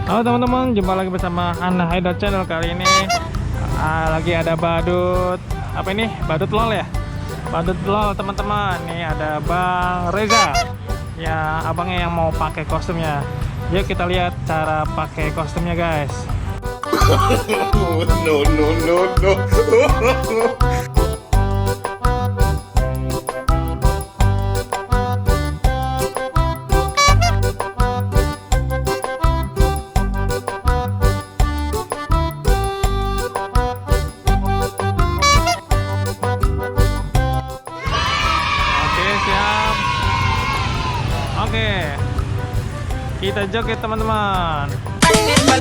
Halo teman-teman, jumpa lagi bersama Hana Idol Channel. Kali ini lagi ada badut. Apa ini? Badut LOL ya? Badut LOL teman-teman. Nih ada Bang Reza. Ya, abangnya yang mau pakai kostumnya. Yuk kita lihat cara pakai kostumnya, guys. No, no, no, no. Oke, siap. Oke. Kita joget teman-teman. Cinta